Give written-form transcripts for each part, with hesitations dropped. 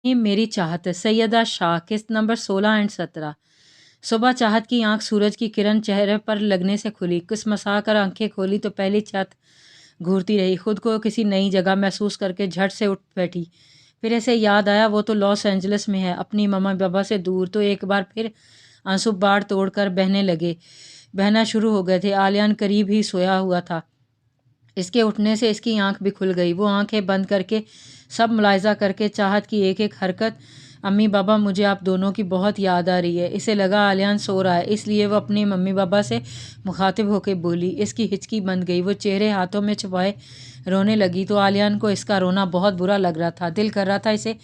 ये मेरी चाहत है। सैयदा शाह, किस्त नंबर 16 एंड 17। सुबह चाहत की आंख सूरज की किरण चेहरे पर लगने से खुली। कुसमसा कर आंखें खोली तो पहली छत घूरती रही। खुद को किसी नई जगह महसूस करके झट से उठ बैठी। फिर ऐसे याद आया वो तो लॉस एंजलिस में है, अपनी मम्मा पापा से दूर। तो एक बार फिर आंसू बाढ़ तोड़कर बहना शुरू हो गए थे। आलियान करीब ही सोया हुआ था। इसके उठने से इसकी आंख भी खुल गई। वो आंखें बंद करके सब मुलायजा करके चाहत की एक एक हरकत, अम्मी बाबा मुझे आप दोनों की बहुत याद आ रही है। इसे लगा आलियान सो रहा है, इसलिए वो अपनी मम्मी पापा से मुखातिब होकर बोली। इसकी हिचकी बंद गई। वो चेहरे हाथों में छुपाए रोने लगी तो आलियान को इसका रोना बहुत बुरा लग रहा था। दिल कर रहा था इसे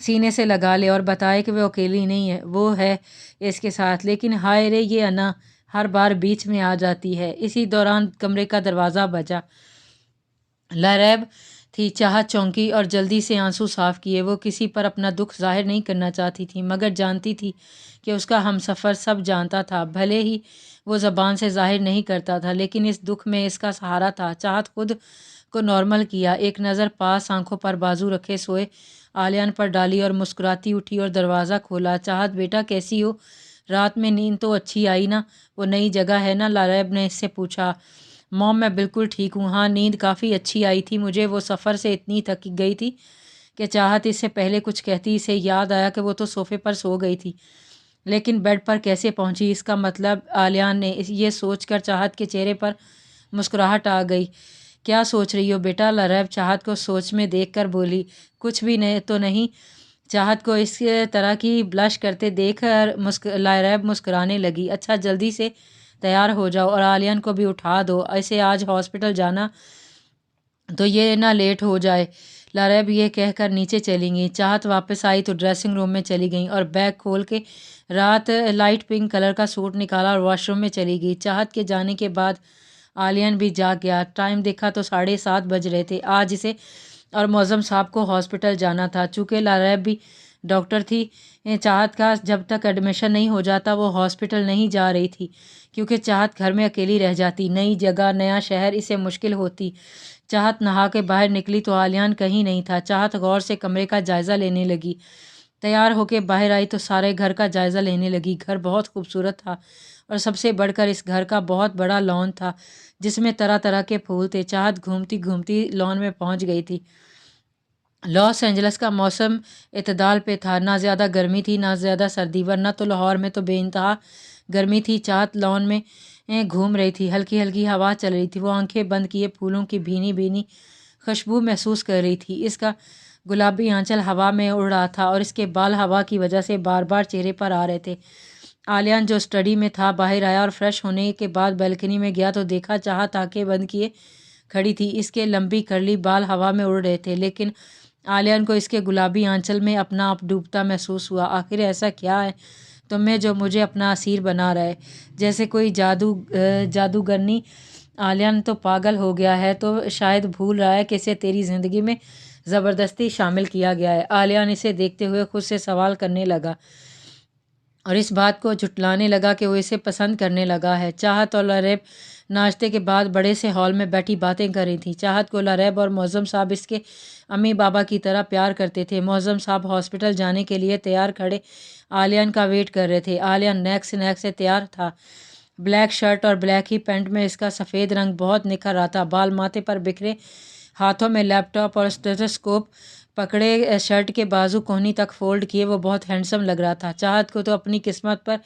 सीने से लगा ले और बताए कि वो अकेली नहीं है, वो है इसके साथ। लेकिन हाय रे, ये अना हर बार बीच में आ जाती है। इसी दौरान कमरे का दरवाज़ा बजा। लरैब थी। चाहत चौंकी और जल्दी से आंसू साफ किए। वो किसी पर अपना दुख जाहिर नहीं करना चाहती थी, मगर जानती थी कि उसका हमसफ़र सब जानता था। भले ही वो ज़बान से जाहिर नहीं करता था, लेकिन इस दुख में इसका सहारा था। चाहत खुद को नॉर्मल किया। एक नज़र पास आंखों पर बाजू रखे सोए आलियान पर डाली और मुस्कुराती उठी और दरवाज़ा खोला। चाहत बेटा कैसी हो? रात में नींद तो अच्छी आई ना? वो नई जगह है ना? लारैब ने इससे पूछा। मॉम मैं बिल्कुल ठीक हूँ। हाँ, नींद काफ़ी अच्छी आई थी मुझे। वो सफ़र से इतनी थक गई थी कि चाहत इससे पहले कुछ कहती इसे याद आया कि वो तो सोफ़े पर सो गई थी, लेकिन बेड पर कैसे पहुंची? इसका मतलब? आलियान ने ये सोचकर चाहत के चेहरे पर मुस्कुराहट आ गई। क्या सोच रही हो बेटा? लरैब चाहत को सोच में देखकर बोली। कुछ भी नहीं तो नहीं। चाहत को इस तरह की ब्लश करते देख लरैब मुस्कुराने लगी। अच्छा, जल्दी से तैयार हो जाओ और आलियान को भी उठा दो। ऐसे आज हॉस्पिटल जाना तो ये ना लेट हो जाए। लरैब ये कहकर नीचे चली गई। चाहत वापस आई तो ड्रेसिंग रूम में चली गई और बैग खोल के रात लाइट पिंक कलर का सूट निकाला और वॉशरूम में चली गई। चाहत के जाने के बाद आलियान भी जाग गया। टाइम देखा तो 7:30 बज रहे थे। आज इसे और मौज़म साहब को हॉस्पिटल जाना था। चूँकि लरैब भी डॉक्टर थी, चाहत का जब तक एडमिशन नहीं हो जाता वो हॉस्पिटल नहीं जा रही थी, क्योंकि चाहत घर में अकेली रह जाती। नई जगह, नया शहर, इसे मुश्किल होती। चाहत नहा के बाहर निकली तो आलियान कहीं नहीं था। चाहत गौर से कमरे का जायज़ा लेने लगी। तैयार होके बाहर आई तो सारे घर का जायज़ा लेने लगी। घर बहुत खूबसूरत था और सबसे बढ़कर इस घर का बहुत बड़ा लॉन था जिसमें तरह तरह के फूल थे। चाहत घूमती घूमती लॉन में पहुंच गई थी। लॉस एंजल्स का मौसम इतदाल पे था। ना ज़्यादा गर्मी थी ना ज़्यादा सर्दी, वरना तो लाहौर में तो बेइंतहा गर्मी थी। चाहत लॉन में घूम रही थी। हल्की हल्की हवा चल रही थी। वो आंखें बंद किए फूलों की भीनी भीनी खुशबू महसूस कर रही थी। इसका गुलाबी आंचल हवा में उड़ रहा था और इसके बाल हवा की वजह से बार बार चेहरे पर आ रहे थे। आलियान जो स्टडी में था बाहर आया और फ्रेश होने के बाद बालकनी में गया तो देखा चाहत आंखें बंद किए खड़ी थी। इसके लंबी करली बाल हवा में उड़ रहे थे, लेकिन आलियान को इसके गुलाबी आंचल में अपना आप डूबता महसूस हुआ। आखिर ऐसा क्या है तुम में जो मुझे अपना असीर बना रहा है? जैसे कोई जादूगरनी। आलियान तो पागल हो गया है, तो शायद भूल रहा है कि इसे तेरी ज़िंदगी में ज़बरदस्ती शामिल किया गया है। आलियान इसे देखते हुए खुद से सवाल करने लगा और इस बात को झुटलाने लगा कि वो इसे पसंद करने लगा है। चाहत और लरैब नाश्ते के बाद बड़े से हॉल में बैठी बातें कर रही थी। चाहत को लरैब और मौज़म साहब इसके अम्मी बाबा की तरह प्यार करते थे। मौज़म साहब हॉस्पिटल जाने के लिए तैयार खड़े आलियान का वेट कर रहे थे। आलियान नेक से तैयार था। ब्लैक शर्ट और ब्लैक ही पैंट में इसका सफ़ेद रंग बहुत निखर रहा था। बाल माथे पर बिखरे, हाथों में लैपटॉप और स्टेथोस्कोप पकड़े, शर्ट के बाजू कोहनी तक फोल्ड किए, वो बहुत हैंडसम लग रहा था। चाहत को तो अपनी किस्मत पर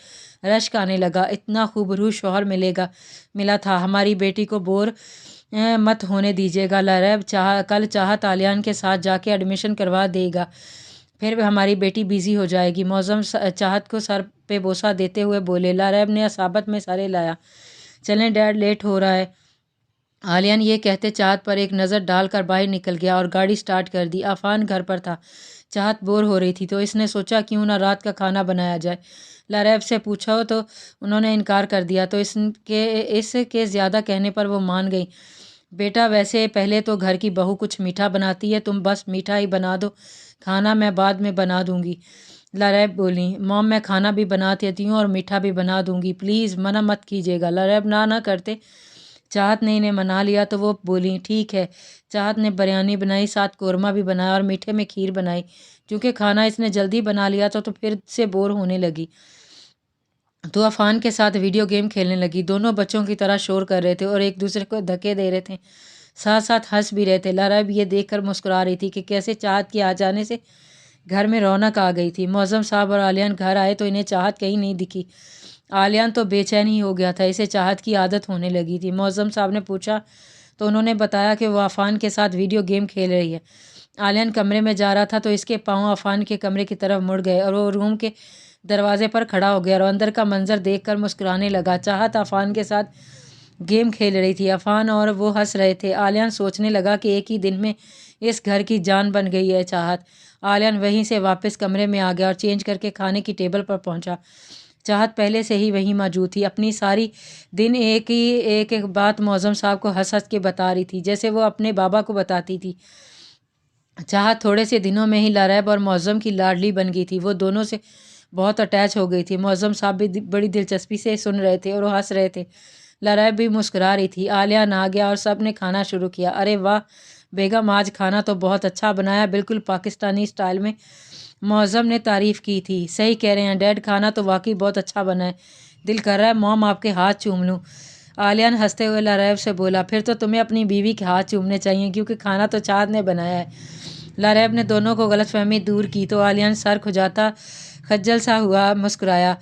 रश्क आने लगा। इतना खूबरू शौहर मिला था। हमारी बेटी को बोर मत होने दीजिएगा। लरैब कल चाहत आलियान के साथ जाके एडमिशन करवा देगा, फिर हमारी बेटी बिजी हो जाएगी। मौज़म चाहत को सर पे बोसा देते हुए बोले। लरैब ने असाबत में सर हिलाया। चलें डैड, लेट हो रहा है। आलियान ये कहते चाहत पर एक नज़र डालकर बाहर निकल गया और गाड़ी स्टार्ट कर दी। आफान घर पर था। चाहत बोर हो रही थी तो इसने सोचा क्यों ना रात का खाना बनाया जाए। लरैब से पूछा तो उन्होंने इनकार कर दिया, तो इसके ज़्यादा कहने पर वो मान गई। बेटा वैसे पहले तो घर की बहू कुछ मीठा बनाती है, तुम बस मीठा ही बना दो, खाना मैं बाद में बना दूंगी। लरैब बोली। मॉम मैं खाना भी बना देती हूँ और मीठा भी बना दूंगी, प्लीज़ मना मत कीजिएगा। लरैब ना करते चाहत ने इन्हें मना लिया तो वो बोली ठीक है। चाहत ने बिरयानी बनाई, साथ कौरमा भी बनाया और मीठे में खीर बनाई। क्योंकि खाना इसने जल्दी बना लिया तो फिर से बोर होने लगी तो अफान के साथ वीडियो गेम खेलने लगी। दोनों बच्चों की तरह शोर कर रहे थे और एक दूसरे को धक्के दे रहे थे, साथ साथ हंस भी रहे थे। लारा भी ये देखकर मुस्कुरा रही थी कि कैसे चाहत के आ जाने से घर में रौनक आ गई थी। मौज़म साहब और आलियान घर आए तो इन्हें चाहत कहीं नहीं दिखी। आलियान तो बेचैन ही हो गया था, इसे चाहत की आदत होने लगी थी। मौज़म साहब ने पूछा तो उन्होंने बताया कि वो अफान के साथ वीडियो गेम खेल रही है। आलियान कमरे में जा रहा था तो इसके पाँव अफान के कमरे की तरफ मुड़ गए और वो रूम के दरवाजे पर खड़ा हो गया और अंदर का मंजर देखकर मुस्कुराने लगा। चाहत अफान के साथ गेम खेल रही थी, अफान और वो हंस रहे थे। आलियान सोचने लगा कि एक ही दिन में इस घर की जान बन गई है चाहत। आलियान वहीं से वापस कमरे में आ गया और चेंज करके खाने की टेबल पर पहुंचा। चाहत पहले से ही वहीं मौजूद थी। अपनी सारी दिन एक बात मौज़म साहब को हंस हंस के बता रही थी, जैसे वो अपने बाबा को बताती थी। चाहत थोड़े से दिनों में ही लारैब और मौज़म की लाडली बन गई थी। वो दोनों से बहुत अटैच हो गई थी। मौज़म साहब भी बड़ी दिलचस्पी से सुन रहे थे और हंस रहे थे। लारैब भी मुस्कुरा रही थी। आलियान आ गया और सब ने खाना शुरू किया। अरे वाह बेगम, आज खाना तो बहुत अच्छा बनाया, बिल्कुल पाकिस्तानी स्टाइल में, मौज़म ने तारीफ़ की थी। सही कह रहे हैं डैड, खाना तो वाकई बहुत अच्छा बना है, दिल कर रहा है मॉम आपके हाथ चूम लूँ। आलियान हंसते हुए लारैब से बोला, फिर तो तुम्हें अपनी बीवी के हाथ चूमने चाहिए क्योंकि खाना तो चाँद ने बनाया है। लारैब ने दोनों को गलतफहमी दूर की तो आलियान सर खुजाता खज्जल सा हुआ मुस्कुराया।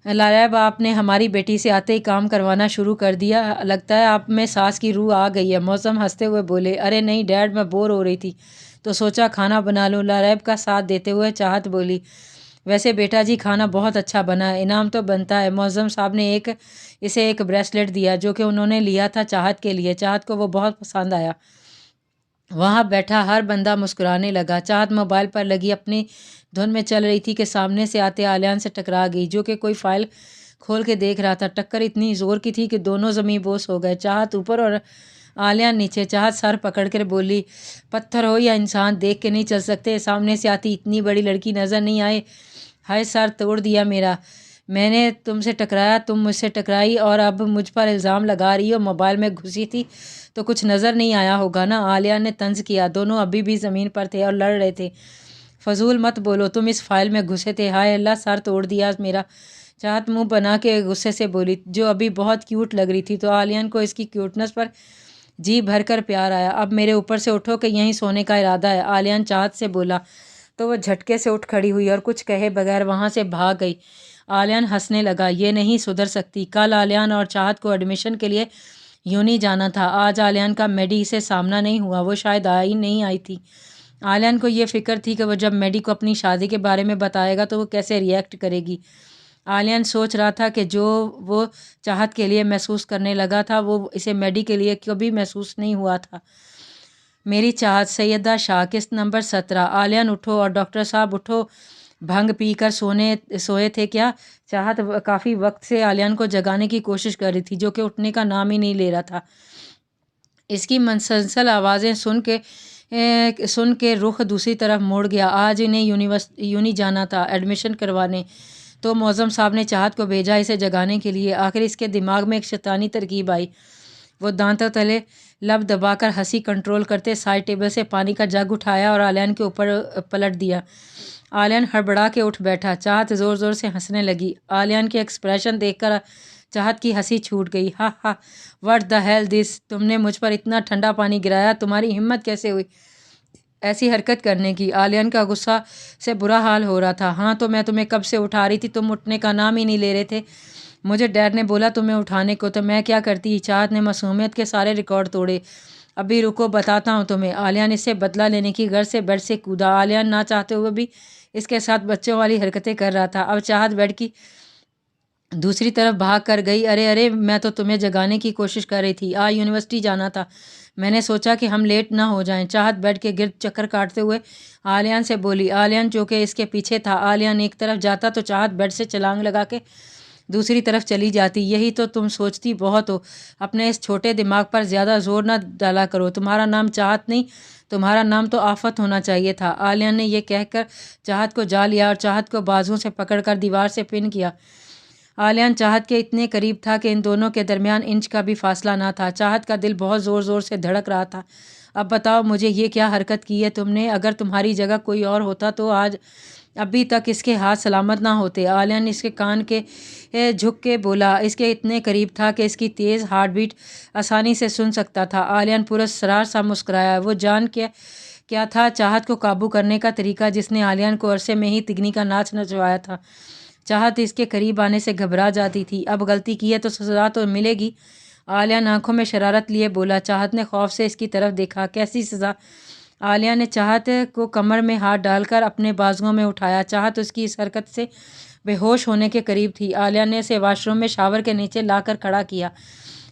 लारैब, आपने हमारी बेटी से आते ही काम करवाना शुरू कर दिया, लगता है आप में सास की रूह आ गई है। मौसम हंसते हुए बोले, अरे नहीं डैड, मैं बोर हो रही थी तो सोचा खाना बना लूँ। लारैब का साथ देते हुए चाहत बोली, वैसे बेटा जी खाना बहुत अच्छा बना है, इनाम तो बनता है। मौज़म साहब ने इसे एक ब्रेसलेट दिया जो कि उन्होंने लिया था चाहत के लिए। चाहत को वो बहुत पसंद आया। वहाँ बैठा हर बंदा मुस्कुराने लगा। चाहत मोबाइल पर लगी अपनी धुन में चल रही थी कि सामने से आते आलियान से टकरा गई, जो कि कोई फाइल खोल के देख रहा था। टक्कर इतनी ज़ोर की थी कि दोनों ज़मीं बोस हो गए, चाहत ऊपर और आलियान नीचे। चाहत सर पकड़ कर बोली, पत्थर हो या इंसान देख के नहीं चल सकते, सामने से आती इतनी बड़ी लड़की नज़र नहीं आए। हाय सर तोड़ दिया मेरा, मैंने तुमसे टकराया, तुम मुझसे टकराई और अब मुझ पर इल्ज़ाम लगा रही हो। मोबाइल में घुसी थी तो कुछ नज़र नहीं आया होगा ना, आलिया ने तंज किया। दोनों अभी भी ज़मीन पर थे और लड़ रहे थे। फजूल मत बोलो, तुम इस फाइल में घुसे थे। हाय अल्लाह, सर तोड़ दिया मेरा। चाहत मुंह बना के गुस्से से बोली, जो अभी बहुत क्यूट लग रही थी। तो आलियान को इसकी क्यूटनेस पर जी भर कर प्यार आया। अब मेरे ऊपर से उठो कि यहीं सोने का इरादा है, आलियान चाहत से बोला। तो वह झटके से उठ खड़ी हुई और कुछ कहे बगैर वहाँ से भाग गई। आलियान हंसने लगा, ये नहीं सुधर सकती। कल आलियान और चाहत को एडमिशन के लिए यूनी जाना था। आज आलियान का मेडी से सामना नहीं हुआ, वो शायद नहीं आई थी। आलियान को ये फिक्र थी कि वो जब मेडी को अपनी शादी के बारे में बताएगा तो वो कैसे रिएक्ट करेगी। आलियान सोच रहा था कि जो वो चाहत के लिए महसूस करने लगा था वो इसे मेडी के लिए कभी महसूस नहीं हुआ था। मेरी चाहत, सैयदा शाह, किस्त नंबर 17। आलियान उठो और डॉक्टर साहब उठो, भंग पीकर सोए थे क्या? चाहत काफ़ी वक्त से आलियान को जगाने की कोशिश कर रही थी, जो कि उठने का नाम ही नहीं ले रहा था। इसकी मुसलसल आवाज़ें सुन के रुख दूसरी तरफ मुड़ गया। आज इन्हें यूनी जाना था एडमिशन करवाने, तो मौज़म साहब ने चाहत को भेजा इसे जगाने के लिए। आखिर इसके दिमाग में एक शैतानी तरकीब आई। वो दांतों तले लब दबाकर हंसी कंट्रोल करते साइड टेबल से पानी का जग उठाया और आलियान के ऊपर पलट दिया। आलियान हड़बड़ा के उठ बैठा। चाहत ज़ोर ज़ोर से हंसने लगी। आलियान के एक्सप्रेशन देखकर चाहत की हंसी छूट गई। हा हा, व्हाट द हेल दिस, तुमने मुझ पर इतना ठंडा पानी गिराया, तुम्हारी हिम्मत कैसे हुई ऐसी हरकत करने की? आलियान का गुस्सा से बुरा हाल हो रहा था। हाँ तो मैं तुम्हें कब से उठा रही थी, तुम उठने का नाम ही नहीं ले रहे थे। मुझे डैड ने बोला तुम्हें उठाने को, तो मैं क्या करती। चाहत ने मासूमियत के सारे रिकॉर्ड तोड़े। अभी रुको, बताता हूँ तुम्हें। आलियान इससे बदला लेने की गर्ज से बेड से कूदा। आलियान ना चाहते हुए भी इसके साथ बच्चों वाली हरकतें कर रहा था। अब चाहत बेड की दूसरी तरफ भाग कर गई। अरे अरे, मैं तो तुम्हें जगाने की कोशिश कर रही थी। आज यूनिवर्सिटी जाना था, मैंने सोचा कि हम लेट ना हो जाएं। चाहत बेड के गिर्द चक्कर काटते हुए आलियान से बोली। आलियान जो कि इसके पीछे था। आलियान एक तरफ जाता तो चाहत बेड से छलांग लगा के दूसरी तरफ चली जाती। यही तो तुम सोचती बहुत हो, अपने इस छोटे दिमाग पर ज़्यादा जोर ना डाला करो। तुम्हारा नाम चाहत नहीं, तुम्हारा नाम तो आफत होना चाहिए था। आलियान ने यह कहकर चाहत को जा लिया और चाहत को बाजुओं से पकड़कर दीवार से पिन किया। आलियान चाहत के इतने करीब था कि इन दोनों के दरमियान इंच का भी फासला ना था। चाहत का दिल बहुत ज़ोर ज़ोर से धड़क रहा था। अब बताओ मुझे, ये क्या हरकत की है तुमने? अगर तुम्हारी जगह कोई और होता तो आज अभी तक इसके हाथ सलामत ना होते। आलियान इसके कान के झुक के बोला। इसके इतने करीब था कि इसकी तेज़ हार्ट बीट आसानी से सुन सकता था। आलियान पुरस्कार सा मुस्कुराया। वो जान के क्या था चाहत को काबू करने का तरीका, जिसने आलियान को अरसे में ही तिगनी का नाच नचवाया था। चाहत इसके करीब आने से घबरा जाती थी। अब गलती की है तो सज़ा तो मिलेगी। आलियान आंखों में शरारत लिए बोला। चाहत ने खौफ से इसकी तरफ देखा। कैसी सज़ा? आलिया ने चाहत को कमर में हाथ डालकर अपने बाजुओं में उठाया। चाहत उसकी इस हरकत से बेहोश होने के करीब थी। आलिया ने इसे वॉशरूम में शावर के नीचे लाकर खड़ा किया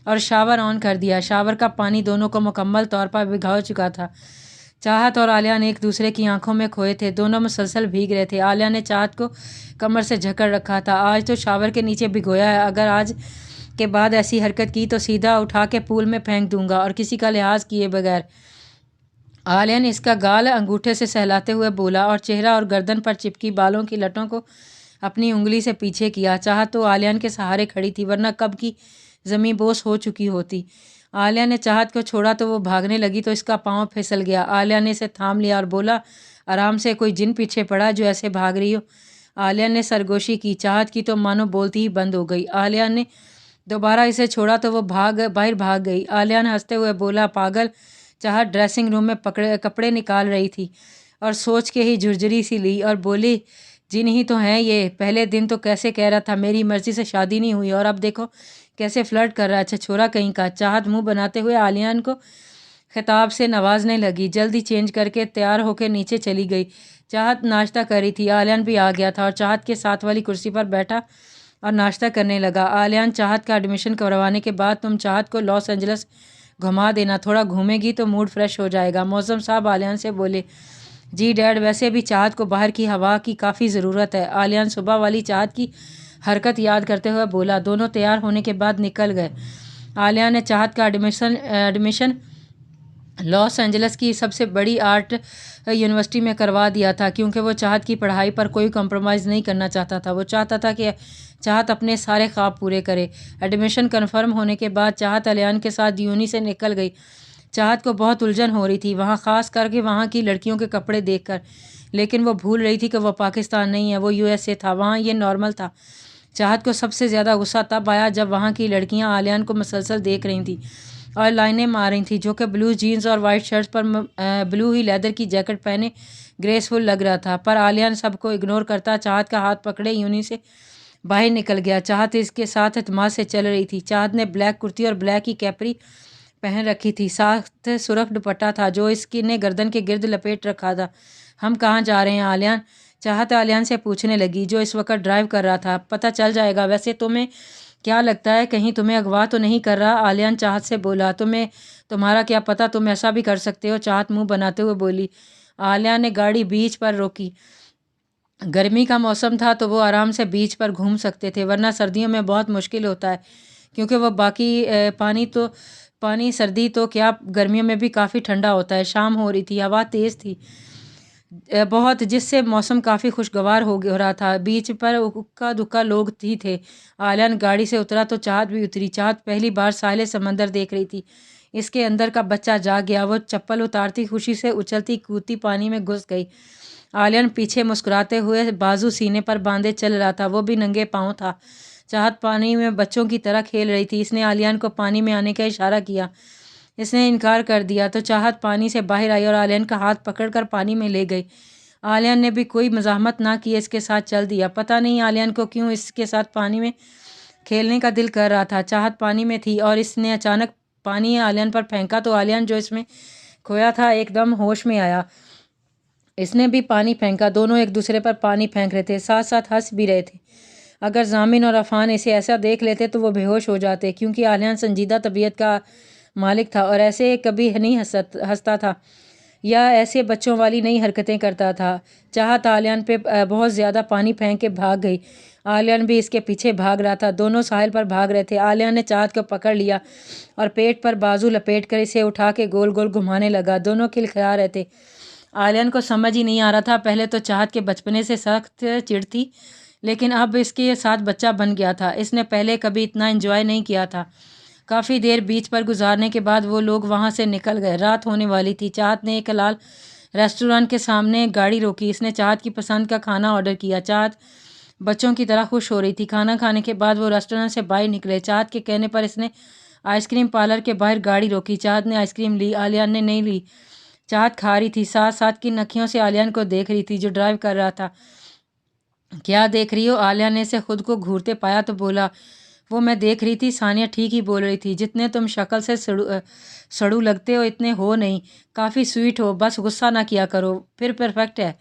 और शावर ऑन कर दिया। शावर का पानी दोनों को मुकम्मल तौर पर भिगो चुका था। चाहत और आलिया ने एक दूसरे की आंखों में खोए थे। दोनों मुसलसल भीग रहे थे। आलिया ने चाहत को कमर से जकड़ रखा था। आज तो शावर के नीचे भिगोया है। अगर आज के बाद ऐसी हरकत की तो सीधा उठा के पूल में फेंक दूंगा, और किसी का लिहाज किए बगैर। आलिया ने इसका गाल अंगूठे से सहलाते हुए बोला और चेहरा और गर्दन पर चिपकी बालों की लटों को अपनी उंगली से पीछे किया। चाहत तो आलियान के सहारे खड़ी थी, वरना कब की ज़मीं बोस हो चुकी होती। आलिया ने चाहत को छोड़ा तो वो भागने लगी तो इसका पाँव फिसल गया। आलिया ने इसे थाम लिया और बोला, आराम से, कोई जिन पीछे पड़ा जो ऐसे भाग रही हो? आलिया ने सरगोशी की। चाहत की तो मानो बोलती ही बंद हो गई। आलिया ने दोबारा इसे छोड़ा तो वो बाहर भाग गई। आलिया ने हंसते हुए बोला, पागल। चाहत ड्रेसिंग रूम में कपड़े निकाल रही थी और सोच के ही झुरझुरी सी ली और बोली, जिन ही तो हैं ये। पहले दिन तो कैसे कह रहा था मेरी मर्जी से शादी नहीं हुई, और अब देखो कैसे फ्लर्ट कर रहा है। अच्छा छोरा कहीं का। चाहत मुंह बनाते हुए आलियान को खिताब से नवाजने लगी। जल्दी चेंज करके तैयार होकर नीचे चली गई। चाहत नाश्ता कर रही थी। आलियान भी आ गया था और चाहत के साथ वाली कुर्सी पर बैठा और नाश्ता करने लगा। आलियान, चाहत का एडमिशन करवाने के बाद तुम चाहत को लॉस एंजल्स घुमा देना। थोड़ा घूमेगी तो मूड फ्रेश हो जाएगा। मौसम साहब आलियान से बोले। जी डैड, वैसे भी चाहत को बाहर की हवा की काफ़ी ज़रूरत है। आलियान सुबह वाली चाहत की हरकत याद करते हुए बोला। दोनों तैयार होने के बाद निकल गए। आलिया ने चाहत का एडमिशन लॉस एंजल्स की सबसे बड़ी आर्ट यूनिवर्सिटी में करवा दिया था, क्योंकि वो चाहत की पढ़ाई पर कोई कॉम्प्रोमाइज़ नहीं करना चाहता था। वो चाहता था कि चाहत अपने सारे ख्वाब पूरे करे। एडमिशन कन्फर्म होने के बाद चाहत आलियान के साथ यूनी से निकल गई। चाहत को बहुत उलझन हो रही थी वहाँ, ख़ास करके वहाँ की लड़कियों के कपड़े देखकर, लेकिन वो भूल रही थी कि वो पाकिस्तान नहीं है, वो यूएसए था। वहाँ ये नॉर्मल था। चाहत को सबसे ज़्यादा गुस्सा तब आया जब वहाँ की लड़कियाँ आलियान को मुसलसल देख रही थी और लाइनें मार रही थी, जो कि ब्लू जीन्स और वाइट शर्ट्स पर ब्लू ही लेदर की जैकेट पहने ग्रेसफुल लग रहा था। पर आलियान सबको इग्नोर करता चाहत का हाथ पकड़े यूनी से बाहर निकल गया। चाहत इसके साथ एतमाद से चल रही थी। चाहत ने ब्लैक कुर्ती और ब्लैक ही कैपरी पहन रखी थी, साथ सुरख दुपट्टा था जो इसकी ने गर्दन के गिर्द लपेट रखा था। हम कहाँ जा रहे हैं आलियान? चाहत आलियान से पूछने लगी, जो इस वक्त ड्राइव कर रहा था। पता चल जाएगा। वैसे तुम्हें क्या लगता है, कहीं तुम्हें अगवा तो नहीं कर रहा? आलियान चाहत से बोला। तुम्हारा क्या पता, तुम ऐसा भी कर सकते हो। चाहत मुंह बनाते हुए बोली। आलिया ने गाड़ी बीच पर रोकी। गर्मी का मौसम था तो वो आराम से बीच पर घूम सकते थे, वरना सर्दियों में बहुत मुश्किल होता है, क्योंकि वो बाकी पानी सर्दी तो क्या गर्मियों में भी काफ़ी ठंडा होता है। शाम हो रही थी, हवा तेज़ थी बहुत, जिससे मौसम काफ़ी खुशगवार हो रहा था। बीच पर उक्का दुक्का लोग ही थे। आलियान गाड़ी से उतरा तो चाहत भी उतरी। चाहत पहली बार साहिल समंदर देख रही थी। इसके अंदर का बच्चा जाग गया। वो चप्पल उतारती खुशी से उछलती कूदती पानी में घुस गई। आलियान पीछे मुस्कुराते हुए बाजू सीने पर बांधे चल रहा था। वो भी नंगे पाँव था। चाहत पानी में बच्चों की तरह खेल रही थी। इसने आलियान को पानी में आने का इशारा किया। इसने इनकार कर दिया तो चाहत पानी से बाहर आई और आलियान का हाथ पकड़कर पानी में ले गई। आलियान ने भी कोई मज़ाहमत ना की, इसके साथ चल दिया। पता नहीं आलियान को क्यों इसके साथ पानी में खेलने का दिल कर रहा था। चाहत पानी में थी और इसने अचानक पानी आलियान पर फेंका तो आलियान, जो इसमें खोया था, एकदम होश में आया। इसने भी पानी फेंका। दोनों एक दूसरे पर पानी फेंक रहे थे, साथ साथ हंस भी रहे थे। अगर जामिन और अफान इसे ऐसा देख लेते तो वो बेहोश हो जाते, क्योंकि आलियान संजीदा तबीयत का मालिक था और ऐसे कभी नहीं हंसता था या ऐसे बच्चों वाली नई हरकतें करता था। चाहत आलियान पे बहुत ज़्यादा पानी फेंक के भाग गई। आलियान भी इसके पीछे भाग रहा था। दोनों साहिल पर भाग रहे थे। आलियान ने चाहत को पकड़ लिया और पेट पर बाजू लपेट कर इसे उठा के गोल गोल घुमाने लगा। दोनों खिलखिला रहे थे। आलियान को समझ ही नहीं आ रहा था। पहले तो चाहत के बचपने से सख्त चिढ़ थी لیکن اب اس کے ساتھ بچہ بن گیا تھا۔ اس نے پہلے کبھی اتنا انجوائے نہیں کیا تھا۔ کافی دیر بیچ پر گزارنے کے بعد وہ لوگ وہاں سے نکل گئے۔ رات ہونے والی تھی۔ چاہت نے ایک حلال ریسٹورانٹ کے سامنے گاڑی روکی۔ اس نے چاہت کی پسند کا کھانا آرڈر کیا۔ چاہت بچوں کی طرح خوش ہو رہی تھی۔ کھانا کھانے کے بعد وہ ریسٹورانٹ سے باہر نکلے۔ چاہت کے کہنے پر اس نے آئس کریم پارلر کے باہر گاڑی روکی۔ چاہت نے آئس کریم لی، عالیہ نے نہیں لی۔ چاہت کھا رہی تھی، ساتھ ساتھ کن اکھیوں سے عالیہ کو دیکھ رہی تھی جو ڈرائیو کر رہا تھا۔ کیا دیکھ رہی ہو؟ عالیہ نے اسے خود کو گھورتے پایا تو بولا۔ وہ میں دیکھ رہی تھی، ثانیہ ٹھیک ہی بول رہی تھی، جتنے تم شکل سے سڑو لگتے ہو اتنے ہو نہیں، کافی سویٹ ہو، بس غصہ نہ کیا کرو، پھر پرفیکٹ ہے۔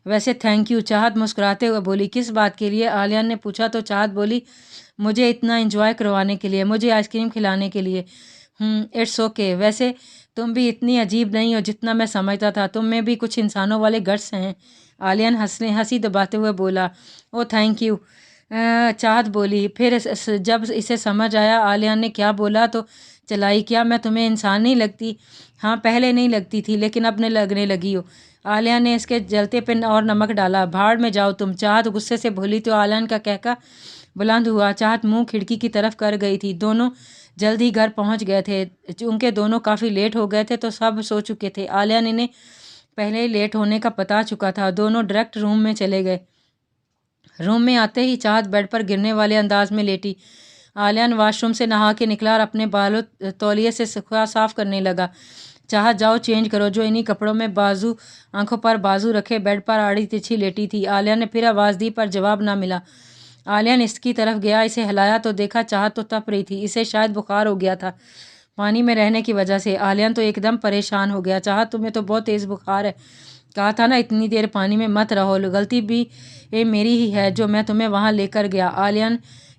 ویسے تھینک یو، چاہت مسکراتے ہوئے بولی۔ کس بات کے لیے؟ عالیہ نے پوچھا تو چاہت بولی، مجھے اتنا انجوائے کروانے کے لیے، مجھے آئس کریم کھلانے کے لیے۔ اٹس اوکے، ویسے تم بھی اتنی عجیب نہیں ہو جتنا میں سمجھتا تھا، تم میں بھی کچھ انسانوں والے گٹس ہیں۔ عالیہ ہنسی دباتے ہوئے بولا۔ او تھینک یو، چاہت بولی۔ پھر جب اسے سمجھ آیا عالیہ نے کیا بولا تو چلائی، کیا میں تمہیں انسان نہیں لگتی؟ ہاں پہلے نہیں لگتی تھی لیکن اب لگنے لگی ہو۔ عالیہ نے اس کے جلتے پہ اور نمک ڈالا۔ بھاڑ میں جاؤ تم، چاہت غصے سے بولی تو عالیہ کا کہکا بلند ہوا۔ چاہت منہ کھڑکی کی طرف کر گئی تھی۔ دونوں جلد ہی گھر پہنچ گئے تھے، چونکہ دونوں کافی لیٹ ہو گئے تھے تو سب سو چکے تھے۔ عالیہ نے پہلے ہی لیٹ ہونے کا پتا چکا تھا۔ دونوں ڈائریکٹ روم میں چلے گئے۔ روم میں آتے ہی چاہت بیڈ پر گرنے والے انداز میں لیٹی۔ عالیہ واش روم سے نہا کے نکلا اور اپنے بالوں تولیے سے صاف کرنے لگا۔ چاہت جاؤ چینج کرو، جو انہی کپڑوں میں آنکھوں پر بازو رکھے بیڈ پر آڑی تیچھی لیٹی تھی۔ عالیہ نے پھر آواز دی پر جواب نہ ملا۔ عالیہ اس کی طرف گیا، اسے ہلایا تو دیکھا چاہت تو تپ رہی تھی، اسے شاید بخار ہو گیا تھا پانی میں رہنے کی وجہ سے۔ عالیہ تو ایک دم پریشان ہو گیا۔ چاہت تمہیں تو بہت تیز بخار ہے، کہا تھا نا اتنی دیر پانی میں مت رہو، غلطی بھی میری ہی ہے جو میں تمہیں وہاں لے کر گیا۔ عالیہ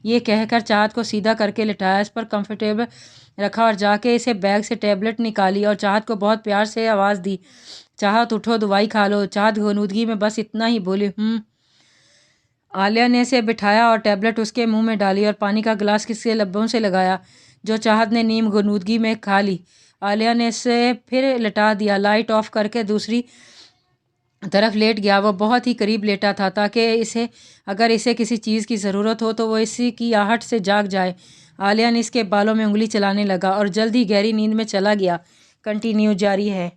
یہ کہہ کر چاہت کو سیدھا کر کے لٹایا، اس پر کمفرٹیبل رکھا اور جا کے اسے بیگ سے ٹیبلٹ نکالی اور چاہت کو بہت پیار سے آواز دی، چاہت اٹھو دوائی کھا لو۔ چاہت غنودگی میں بس اتنا ہی بولی، عالیہ نے اسے بٹھایا اور ٹیبلٹ اس کے منہ میں ڈالی اور پانی کا گلاس کس کے لبوں سے لگایا جو چاہت نے نیم غنودگی میں کھا لی۔ عالیہ نے اسے پھر لٹا دیا، لائٹ آف کر کے دوسری طرف لیٹ گیا۔ وہ بہت ہی قریب لیٹا تھا تاکہ اگر اسے کسی چیز کی ضرورت ہو تو وہ اسی کی آہٹ سے جاگ جائے۔ عالیہ اس کے بالوں میں انگلی چلانے لگا اور جلد ہی گہری نیند میں چلا گیا۔ کنٹینیو جاری ہے۔